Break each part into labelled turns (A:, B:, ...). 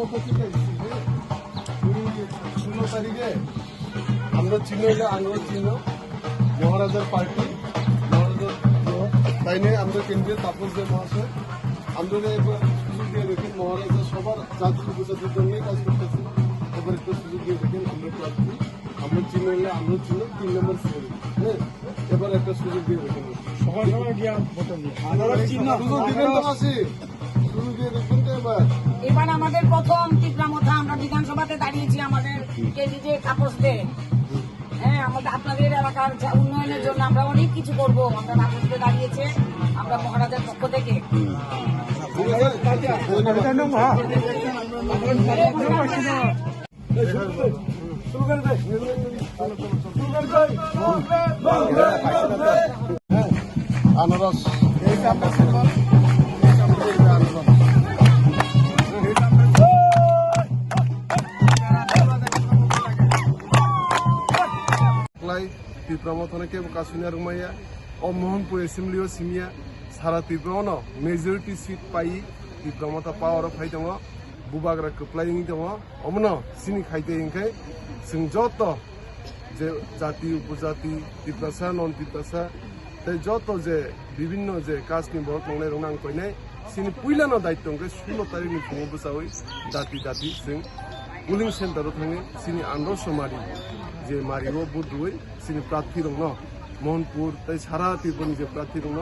A: 16 তারিখে আমরা চিহ্ন হইলে আন্দোলন চিহ্ন মহারাজার পার্টি মহারাজার তাই নিয়ে আমরা কেন্দ্রীয় তাপস দেব মহাশয় আন্দোলনে এবার সুযোগ দিয়ে রেখে মহারাজা সবার জাতি উপজাতির জন্যই কাজ করতেছে। এবার একটু সুযোগ দিয়ে রেখেন আমরা প্রার্থী আমরা চিহ্ন হইলে আমরা চিহ্ন 3 নম্বর সিরিজ হ্যাঁ এবার একটা সুযোগ দিয়ে রেখেন
B: সবাই গিয়ে
A: সুযোগ দিবেন তো মাসি সুযোগ দিয়ে রেখেন তো এবার
C: এবার আমাদের প্রথম তীব্রামথা আমরা বিধানসভাতে দাঁড়িয়েছি আমাদের যে তাপস দে হ্যাঁ আমাদের আপনাদের এলাকার উন্নয়নের জন্য আমরা অনেক কিছু করবো আমরা তাপসে দাঁড়িয়েছে আমরা মহারাজের পক্ষ থেকে
A: আনারস তীব্রামথনকে কাসুনিয়া রুমাইয়া ও মোহনপুর এসেম্বলিও সিমিয়া সারা তীব্রামন মেজরিটি সিট পাই তীব্রামতা পাওয়ার ফাই दङ बुबाग्रा खोप्लायनि दङ अमन सिनि खाइते इंखाय जों जत जे जाति उपजाति तिब्रासा नन तिब्रासा ते जत जे विभिन्न जे कास्टनि बर तंनाय रं नांफैनाय सिनि पुइलानो दायित्व इंखाय 16 तारिखनि फुङाव बोसावै जाति जाति जों पुलिं सेन्टाराव थाङो सिनि आनरस मारि जे मारिबो बुद्रुयै सिनि प्रार्थी दङ मोहनपुर तै सारा तिब्रानि जे प्रार्थी दङ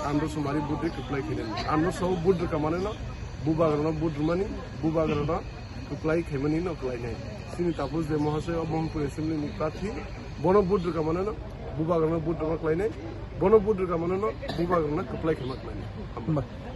A: आनरस मारि बुद्रुय खोप्लायखैनाय आनरसआव बुद्रुका माने न बुबाग्राना बुद्रुमानि बुबाग्राना खोप्लाय खैमानि न खोलायनाय सिनि तापस दे महाशय मोहनपुर एसेम्बलिनि प्रार्थी बन बुद्रुका माने न बुबाग्राना बुद्रुमा खोलायनाय बन बुद्रुका माने न बुबाग्राना खोप्लाय खैमा खोलायनाय